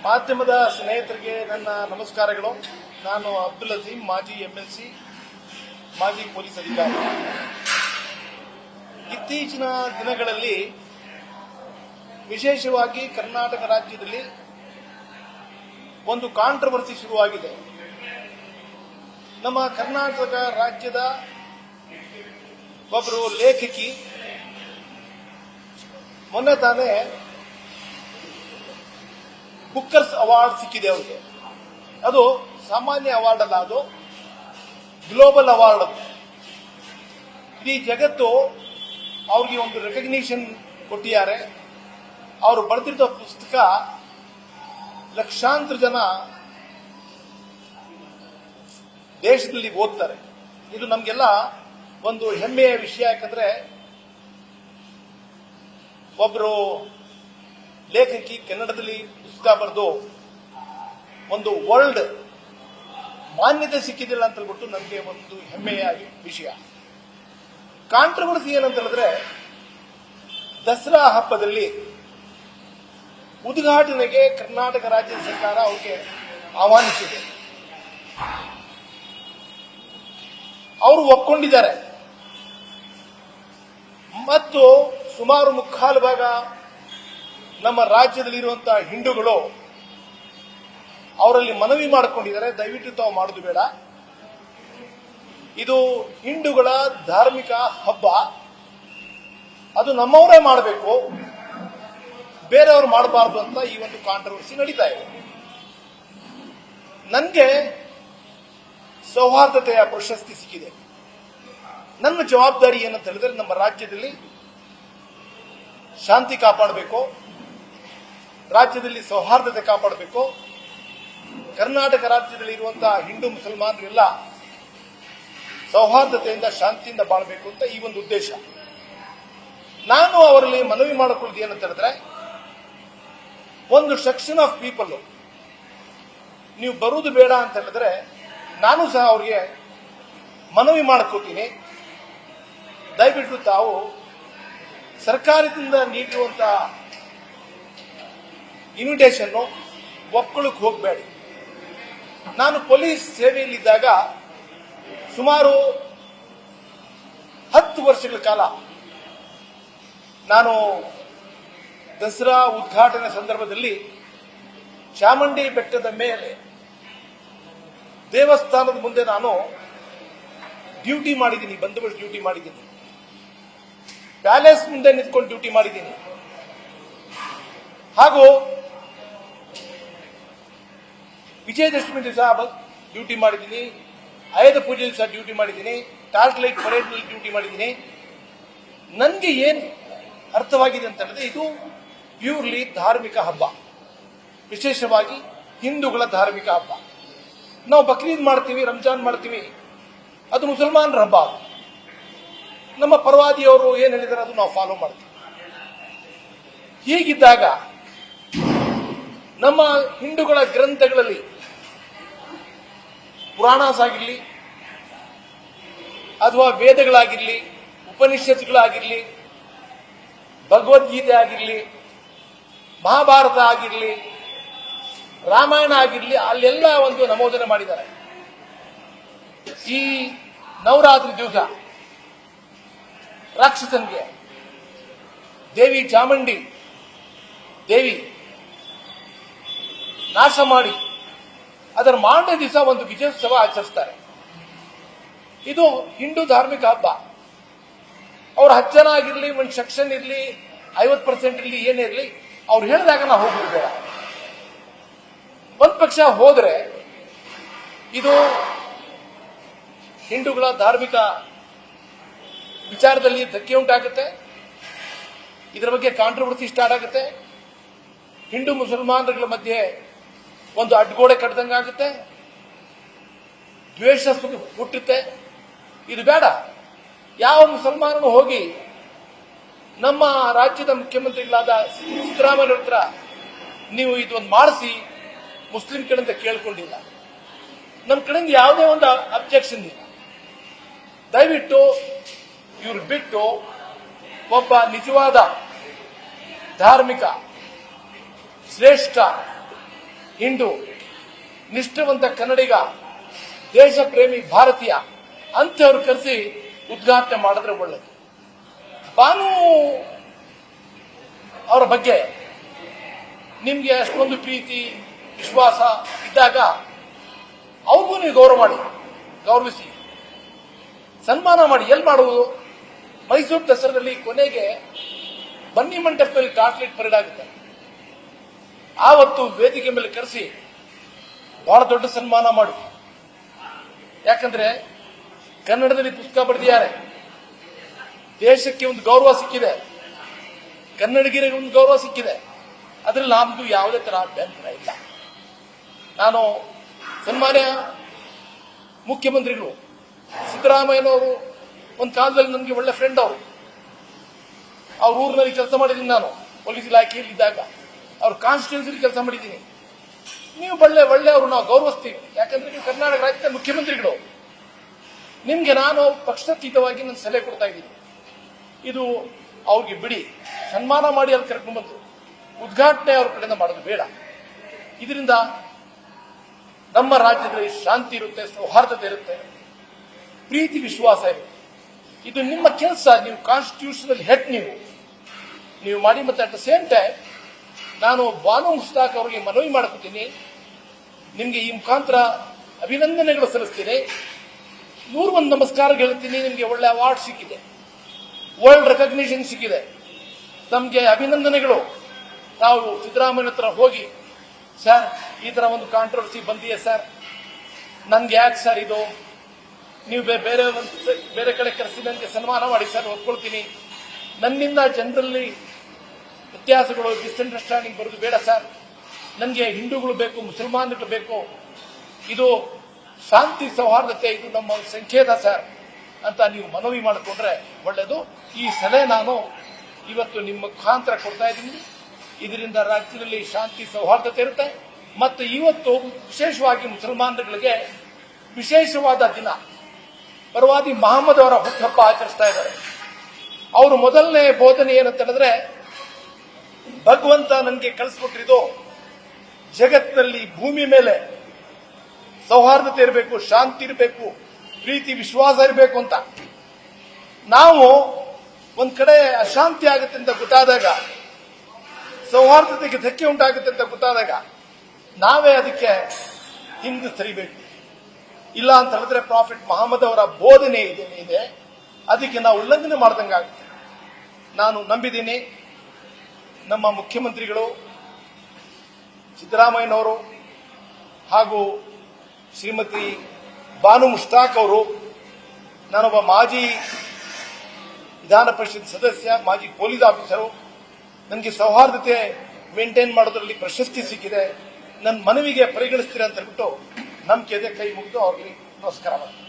ಮಾಧ್ಯಮದ ಸ್ನೇಹಿತರಿಗೆ ನನ್ನ ನಮಸ್ಕಾರಗಳು. ನಾನು ಅಬ್ದುಲ್ ಅಜೀಂ, ಮಾಜಿ MLC, ಮಾಜಿ ಪೊಲೀಸ್ ಅಧಿಕಾರಿ. ಇತ್ತೀಚಿನ ದಿನಗಳಲ್ಲಿ ವಿಶೇಷವಾಗಿ ಕರ್ನಾಟಕ ರಾಜ್ಯದಲ್ಲಿ ಒಂದು ಕಾಂಟ್ರವರ್ಸಿ ಶುರುವಾಗಿದೆ. ನಮ್ಮ ಕರ್ನಾಟಕ ರಾಜ್ಯದ ಒಬ್ಬರು ಲೇಖಕಿ ಮೊನ್ನೆ ತಾನೇ ಬುಕ್ಕರ್ಸ್ ಅವಾರ್ಡ್ ಸಿಕ್ಕಿದೆ ಅವರಿಗೆ. ಅದು ಸಾಮಾನ್ಯ ಅವಾರ್ಡ್ ಅಲ್ಲ, ಅದು ಗ್ಲೋಬಲ್ ಅವಾರ್ಡ್. ಇಡೀ ಜಗತ್ತು ಅವ್ರಿಗೆ ಒಂದು ರೆಕಗ್ನಿಷನ್ ಕೊಟ್ಟಿದ್ದಾರೆ. ಅವರು ಬರೆದಿರೋ ಪುಸ್ತಕ ಲಕ್ಷಾಂತರ ಜನ ದೇಶದಲ್ಲಿ ಓದ್ತಾರೆ. ಇದು ನಮಗೆಲ್ಲ ಒಂದು ಹೆಮ್ಮೆಯ ವಿಷಯ. ಯಾಕಂದ್ರೆ ಒಬ್ಬರು ಲೇಖಕಿ ಕನ್ನಡದಲ್ಲಿ ಪುಸ್ತಕ ಬರೆದು ಒಂದು ವರ್ಲ್ಡ್ ಮಾನ್ಯತೆ ಸಿಕ್ಕಿದಿಲ್ಲ ಅಂತ ಹೇಳ್ಬಿಟ್ಟು ನಮಗೆ ಒಂದು ಹೆಮ್ಮೆಯ ವಿಷಯ. ಕಾಂಟ್ರವರ್ಸಿ ಏನಂತ ಹೇಳಿದ್ರೆ, ದಸರಾ ಹಬ್ಬದಲ್ಲಿ ಉದ್ಘಾಟನೆಗೆ ಕರ್ನಾಟಕ ರಾಜ್ಯ ಸರ್ಕಾರ ಅವರಿಗೆ ಆಹ್ವಾನಿಸಿದೆ. ಅವರು ಒಪ್ಕೊಂಡಿದ್ದಾರೆ ಮತ್ತು ಸುಮಾರು ಮುಕ್ಕಾಲು ಭಾಗ ನಮ್ಮ ರಾಜ್ಯದಲ್ಲಿರುವಂತಹ ಹಿಂದೂಗಳು ಅವರಲ್ಲಿ ಮನವಿ ಮಾಡಿಕೊಂಡಿದ್ದಾರೆ, ದಯವಿಟ್ಟು ತಾವು ಮಾಡೋದು ಬೇಡ, ಇದು ಹಿಂದೂಗಳ ಧಾರ್ಮಿಕ ಹಬ್ಬ, ಅದು ನಮ್ಮವರೇ ಮಾಡಬೇಕು, ಬೇರೆಯವರು ಮಾಡಬಾರದು ಅಂತ ಈ ಒಂದು ಕಾಂಟ್ರವರ್ಸಿ ನಡೀತಾ ಇದೆ. ನನಗೆ ಸೌಹಾರ್ದತೆಯ ಪ್ರಶಸ್ತಿ ಸಿಕ್ಕಿದೆ. ನನ್ನ ಜವಾಬ್ದಾರಿ ಏನಂತ ಹೇಳಿದ್ರೆ, ನಮ್ಮ ರಾಜ್ಯದಲ್ಲಿ ಶಾಂತಿ ಕಾಪಾಡಬೇಕು, ರಾಜ್ಯದಲ್ಲಿ ಸೌಹಾರ್ದತೆ ಕಾಪಾಡಬೇಕು, ಕರ್ನಾಟಕ ರಾಜ್ಯದಲ್ಲಿ ಇರುವಂತಹ ಹಿಂದೂ ಮುಸಲ್ಮಾನರೆಲ್ಲ ಸೌಹಾರ್ದತೆಯಿಂದ ಶಾಂತಿಯಿಂದ ಬಾಳಬೇಕು ಅಂತ ಈ ಒಂದು ಉದ್ದೇಶ. ನಾನು ಅವರಲ್ಲಿ ಮನವಿ ಮಾಡಿಕೊಳ್ಳುವುದು ಏನಂತ ಹೇಳಿದ್ರೆ, ಒಂದು ಸೆಕ್ಷನ್ ಆಫ್ ಪೀಪಲ್ ನೀವು ಬರುವುದು ಬೇಡ ಅಂತ ಹೇಳಿದ್ರೆ ನಾನು ಸಹ ಅವರಿಗೆ ಮನವಿ ಮಾಡ್ಕೋತೀನಿ, ದಯವಿಟ್ಟು ತಾವು ಸರ್ಕಾರದಿಂದ ನೀಡಿರುವಂತಹ ಇನ್ವಿಟೇಷನ್ ಒಪ್ಕೊಳ್ಳಕ್ಕೆ ಹೋಗಬೇಡಿ. ನಾನು ಪೊಲೀಸ್ ಸೇವೆಯಲ್ಲಿದ್ದಾಗ ಸುಮಾರು 10 ವರ್ಷಗಳ ಕಾಲ ನಾನು ದಸರಾ ಉದ್ಘಾಟನೆ ಸಂದರ್ಭದಲ್ಲಿ ಚಾಮುಂಡಿ ಬೆಟ್ಟದ ಮೇಲೆ ದೇವಸ್ಥಾನದ ಮುಂದೆ ನಾನು ಡ್ಯೂಟಿ ಮಾಡಿದ್ದೀನಿ, ಬಂದೋಬಸ್ತ್ ಡ್ಯೂಟಿ ಮಾಡಿದ್ದೀನಿ, ಪ್ಯಾಲೇಸ್ ಮುಂದೆ ನಿಂತ್ಕೊಂಡು ಡ್ಯೂಟಿ ಮಾಡಿದ್ದೀನಿ, ಹಾಗೂ ವಿಜಯದಶಮಿ ದಿವಸ ಡ್ಯೂಟಿ ಮಾಡಿದ್ದೀನಿ, ಆಯುಧ ಪೂಜೆ ದಿವಸ ಡ್ಯೂಟಿ ಮಾಡಿದ್ದೀನಿ, ಟಾರ್ಚ್ ಲೈಟ್ ಪರೇಡ್ ನಲ್ಲಿ ಡ್ಯೂಟಿ ಮಾಡಿದ್ದೀನಿ. ನನಗೆ ಏನು ಅರ್ಥವಾಗಿದೆ ಅಂತ ಹೇಳಿದ್ರೆ, ಇದು ಪ್ಯೂರ್ಲಿ ಧಾರ್ಮಿಕ ಹಬ್ಬ, ವಿಶೇಷವಾಗಿ ಹಿಂದೂಗಳ ಧಾರ್ಮಿಕ ಹಬ್ಬ. ನಾವು ಬಕ್ರೀದ್ ಮಾಡ್ತೀವಿ, ರಂಜಾನ್ ಮಾಡ್ತೀವಿ, ಅದು ಮುಸಲ್ಮಾನರ ಹಬ್ಬ. ನಮ್ಮ ಪರವಾದಿಯವರು ಏನು ಹೇಳಿದ್ದಾರೆ ಅದು ನಾವು ಫಾಲೋ ಮಾಡ್ತೀವಿ. ಹೀಗಿದ್ದಾಗ ನಮ್ಮ ಹಿಂದೂಗಳ ಗ್ರಂಥಗಳಲ್ಲಿ ಪುರಾಣಸ್ ಆಗಿರಲಿ ಅಥವಾ ವೇದಗಳಾಗಿರಲಿ, ಉಪನಿಷತ್ತುಗಳಾಗಿರಲಿ, ಭಗವದ್ಗೀತೆ ಆಗಿರಲಿ, ಮಹಾಭಾರತ ಆಗಿರಲಿ, ರಾಮಾಯಣ ಆಗಿರಲಿ, ಅಲ್ಲೆಲ್ಲ ಒಂದು ನಮೂದನೆ ಮಾಡಿದ್ದಾರೆ. ಈ ನವರಾತ್ರಿ ದಿವಸ ರಾಕ್ಷಸನಿಗೆ ದೇವಿ ಚಾಮುಂಡಿ ದೇವಿ ನಾಶ ಮಾಡಿ ಅದರ ಮಾರನೇ ದಿವಸ ಒಂದು ವಿಜಯೋತ್ಸವ ಆಚರಿಸ್ತಾರೆ. ಇದು ಹಿಂದೂ ಧಾರ್ಮಿಕ ಹಬ್ಬ. ಅವ್ರು 10 ಜನ ಆಗಿರಲಿ, ಒಂದು ಸೆಕ್ಷನ್ ಇರಲಿ, 50% ಇರಲಿ, ಏನೇ ಇರಲಿ, ಅವ್ರು ಹೇಳಿದಾಗ ನಾವು ಹೋಗ್ಬಿಡ್ಬೇಡ. ಬೇಡ. ಒಂದ್ ಪಕ್ಷ ಹೋದ್ರೆ ಇದು ಹಿಂದೂಗಳ ಧಾರ್ಮಿಕ ವಿಚಾರದಲ್ಲಿ ಧಕ್ಕೆ ಉಂಟಾಗುತ್ತೆ, ಇದರ ಬಗ್ಗೆ ಕಾಂಟ್ರವರ್ಸಿ ಸ್ಟಾರ್ಟ್ ಆಗುತ್ತೆ, ಹಿಂದೂ ಮುಸಲ್ಮಾನರುಗಳ ಮಧ್ಯೆ ಒಂದು ಅಡ್ಗೋಡೆ ಕಟ್ಟದಂಗಾಗುತ್ತೆ, ದ್ವೇಷ ಹುಟ್ಟುತ್ತೆ. ಇದು ಬೇಡ. ಯಾವ ಮುಸಲ್ಮಾನನು ಹೋಗಿ ನಮ್ಮ ರಾಜ್ಯದ ಮುಖ್ಯಮಂತ್ರಿಗಳಾದ ಸಿದ್ದರಾಮಯ್ಯ ಹತ್ರ ನೀವು ಇದೊಂದು ಮಾಡಿಸಿ ಮುಸ್ಲಿಂ ಕಡೆಯಿಂದ ಕೇಳ್ಕೊಂಡಿಲ್ಲ, ನಮ್ಮ ಕಡೆಯಿಂದ ಯಾವುದೇ ಒಂದು ಅಬ್ಜೆಕ್ಷನ್ ಇಲ್ಲ. ದಯವಿಟ್ಟು ಇವರು ಬಿಟ್ಟು ಒಬ್ಬ ನಿಜವಾದ ಧಾರ್ಮಿಕ ಶ್ರೇಷ್ಠ ಹಿಂದೂ, ನಿಷ್ಠಾವಂತ ಕನ್ನಡಿಗ, ದೇಶ ಪ್ರೇಮಿ ಭಾರತೀಯ ಅಂತವ್ರು ಕರೆಸಿ ಉದ್ಘಾಟನೆ ಮಾಡಿದ್ರೆ ಒಳ್ಳೆಯದು. ಬಾನು ಅವರ ಬಗ್ಗೆ ನಿಮ್ಗೆ ಅಷ್ಟೊಂದು ಪ್ರೀತಿ ವಿಶ್ವಾಸ ಇದ್ದಾಗ ಅವ್ರಿಗೂ ನೀವು ಗೌರವಿಸಿ, ಸನ್ಮಾನ ಮಾಡಿ. ಎಲ್ಲಿ ಮಾಡುವುದು? ಮೈಸೂರು ದಸರಾದಲ್ಲಿ ಕೊನೆಗೆ ಬನ್ನಿ ಮಂಟಪದಲ್ಲಿ ಟಾರ್ಚ್ಲೈಟ್ ಪರೇಡ್ ಆಗುತ್ತೆ. ಆವತ್ತು ವೇದಿಕೆ ಮೇಲೆ ಕರೆಸಿ ಬಹಳ ದೊಡ್ಡ ಸನ್ಮಾನ ಮಾಡಿ. ಯಾಕಂದ್ರೆ ಕನ್ನಡದಲ್ಲಿ ಪುಸ್ತಕ ಬರೆದಿದ್ದಾರೆ, ದೇಶಕ್ಕೆ ಒಂದು ಗೌರವ ಸಿಕ್ಕಿದೆ, ಕನ್ನಡಿಗರಿಗೆ ಒಂದು ಗೌರವ ಸಿಕ್ಕಿದೆ. ಅದರಲ್ಲಿ ನಮ್ದು ಯಾವುದೇ ತರ ಅಭ್ಯಂತರ ಇಲ್ಲ. ನಾನು ಸನ್ಮಾನ್ಯ ಮುಖ್ಯಮಂತ್ರಿಗಳು ಸಿದ್ದರಾಮಯ್ಯನವರು ಒಂದು ಕಾಲದಲ್ಲಿ ನನಗೆ ಒಳ್ಳೆ ಫ್ರೆಂಡ್. ಅವ್ರ ಊರಿನಲ್ಲಿ ಕೆಲಸ ಮಾಡಿದ್ದೀನಿ, ನಾನು ಪೊಲೀಸ್ ಇಲಾಖೆಯಲ್ಲಿ ಇದ್ದಾಗ ಅವ್ರ ಕಾನ್ಸ್ಟಿಟ್ಯೂನ್ಸಿಲಿ ಕೆಲಸ ಮಾಡಿದ್ದೀನಿ. ನೀವು ಒಳ್ಳೆಯವರು, ನಾವು ಗೌರವಿಸ್ತೀವಿ. ಯಾಕಂದ್ರೆ ನೀವು ಕರ್ನಾಟಕ ರಾಜ್ಯದ ಮುಖ್ಯಮಂತ್ರಿಗಳು. ನಿಮ್ಗೆ ನಾನು ಪಕ್ಷಾತೀತವಾಗಿ ನಾನು ಸಲಹೆ ಕೊಡ್ತಾ ಇದ್ದೀನಿ. ಇದು ಅವ್ರಿಗೆ ಬಿಡಿ, ಸನ್ಮಾನ ಮಾಡಿ ಅಲ್ಲಿ ಕರ್ಕೊಂಡ್ಬಂದು ಉದ್ಘಾಟನೆ ಅವ್ರ ಕಡೆಯಿಂದ ಮಾಡೋದು ಬೇಡ. ಇದರಿಂದ ನಮ್ಮ ರಾಜ್ಯದಲ್ಲಿ ಶಾಂತಿ ಇರುತ್ತೆ, ಸೌಹಾರ್ದತೆ ಇರುತ್ತೆ, ಪ್ರೀತಿ ವಿಶ್ವಾಸ ಇರುತ್ತೆ. ಇದು ನಿಮ್ಮ ಕೆಲಸ. ನೀವು ಕಾನ್ಸ್ಟಿಟ್ಯೂಷನಲ್ ಹೆಡ್, ನೀವು ಮಾಡಿ. ಮತ್ತೆ ಅಟ್ ದ ಸೇಮ್ ಟೈಮ್ ನಾನು ಬಾನು ಮುಸ್ತಾಕ್ ಅವರಿಗೆ ಮನವಿ ಮಾಡ್ಕೊತೀನಿ, ನಿಮ್ಗೆ ಈ ಮುಖಾಂತರ ಅಭಿನಂದನೆಗಳು ಸಲ್ಲಿಸ್ತೀನಿ. 101 ನಮಸ್ಕಾರ ಹೇಳ್ತೀನಿ. ನಿಮ್ಗೆ ಒಳ್ಳೆ ಅವಾರ್ಡ್ ಸಿಕ್ಕಿದೆ, ವರ್ಲ್ಡ್ ರೆಕಗ್ನಿಷನ್ ಸಿಕ್ಕಿದೆ, ನಮ್ಗೆ ಅಭಿನಂದನೆಗಳು. ನಾವು ಸಿದ್ದರಾಮಯ್ಯ ಹತ್ರ ಹೋಗಿ, ಸರ್ ಈ ತರ ಒಂದು ಕಾಂಟ್ರವರ್ಸಿ ಬಂದಿದೆ ಸರ್, ನನ್ಗೆ ಯಾಕೆ ಸರ್ ಇದು, ನೀವು ಬೇರೆ ಕಡೆ ಕರೆಸಿ ನನಗೆ ಸನ್ಮಾನ ಮಾಡಿ ಸರ್, ಒಪ್ಕೊಳ್ತೀನಿ. ನನ್ನಿಂದ ಜನರಲ್ಲಿ ವ್ಯತ್ಯಾಸಗಳು, ಮಿಸ್ಅಂಡರ್ಸ್ಟ್ಯಾಂಡಿಂಗ್ ಬರೋದು ಬೇಡ ಸರ್. ನನಗೆ ಹಿಂದೂಗಳು ಬೇಕು, ಮುಸಲ್ಮಾನರು ಬೇಕು, ಇದು ಶಾಂತಿ ಸೌಹಾರ್ದತೆ, ಇದು ನಮ್ಮ ಸಂಕೇತ ಸರ್ ಅಂತ ನೀವು ಮನವಿ ಮಾಡಿಕೊಂಡ್ರೆ ಒಳ್ಳೆಯದು. ಈ ಸಲಹೆ ನಾನು ಇವತ್ತು ನಿಮ್ಮ ಮುಖಾಂತರ ಕೊಡ್ತಾ ಇದ್ದೀನಿ. ಇದರಿಂದ ರಾಜ್ಯದಲ್ಲಿ ಶಾಂತಿ ಸೌಹಾರ್ದತೆ ಇರುತ್ತೆ. ಮತ್ತು ಇವತ್ತು ವಿಶೇಷವಾಗಿ ಮುಸಲ್ಮಾನರುಗಳಿಗೆ ವಿಶೇಷವಾದ ದಿನ, ಪ್ರವಾದಿ ಮಹಮ್ಮದ್ ಅವರ ಹುಟ್ಟುಹಬ್ಬ ಆಚರಿಸ್ತಾ ಇದ್ದಾರೆ. ಅವರು ಮೊದಲನೇ ಬೋಧನೆ ಏನಂತ ಹೇಳಿದ್ರೆ, ಭಗವಂತ ನನಗೆ ಕಳಿಸ್ಕೊಟ್ಟಿದ್ದು ಜಗತ್ತಿನಲ್ಲಿ ಭೂಮಿ ಮೇಲೆ ಸೌಹಾರ್ದತೆ ಇರಬೇಕು, ಶಾಂತಿ ಇರಬೇಕು, ಪ್ರೀತಿ ವಿಶ್ವಾಸ ಇರಬೇಕು ಅಂತ. ನಾವು ಒಂದ್ ಕಡೆ ಅಶಾಂತಿ ಆಗುತ್ತೆ ಅಂತ ಗೊತ್ತಾದಾಗ, ಸೌಹಾರ್ದತೆಗೆ ಧಕ್ಕೆ ಉಂಟಾಗುತ್ತೆ ಅಂತ ಗೊತ್ತಾದಾಗ ನಾವೇ ಅದಕ್ಕೆ ಹಿಂದೆ ಸರಿಬೇಕು. ಇಲ್ಲ ಅಂತ ಹೇಳಿದ್ರೆ ಪ್ರಾಫಿಟ್ ಮಹಮ್ಮದ್ ಅವರ ಬೋಧನೆ ಇದೆ, ಅದಕ್ಕೆ ನಾವು ಉಲ್ಲಂಘನೆ ಮಾಡ್ದಂಗಾಗುತ್ತೆ. ನಾನು ನಂಬಿದ್ದೀನಿ ನಮ್ಮ ಮುಖ್ಯಮಂತ್ರಿಗಳು ಸಿದ್ದರಾಮಯ್ಯನವರು ಹಾಗೂ ಶ್ರೀಮತಿ ಬಾನು ಮುಸ್ತಾಕ್ ಅವರು, ನಾನೊಬ್ಬ ಮಾಜಿ ವಿಧಾನ ಪರಿಷತ್ ಸದಸ್ಯ, ಮಾಜಿ ಪೊಲೀಸ್ ಆಫೀಸರು, ನನಗೆ ಸೌಹಾರ್ದತೆ ಮೇಂಟೈನ್ ಮಾಡೋದ್ರಲ್ಲಿ ಪ್ರಶಸ್ತಿ ಸಿಕ್ಕಿದೆ, ನನ್ನ ಮನವಿಗೆ ಪರಿಗಣಿಸ್ತೀರ ಅಂತ ಹೇಳ್ಬಿಟ್ಟು ನಂಬಿಕೆ ಕೈ ಮುಗಿದು ಅವ್ರಿಗೆ ನಮಸ್ಕಾರ ಮಾಡ್ತೀನಿ.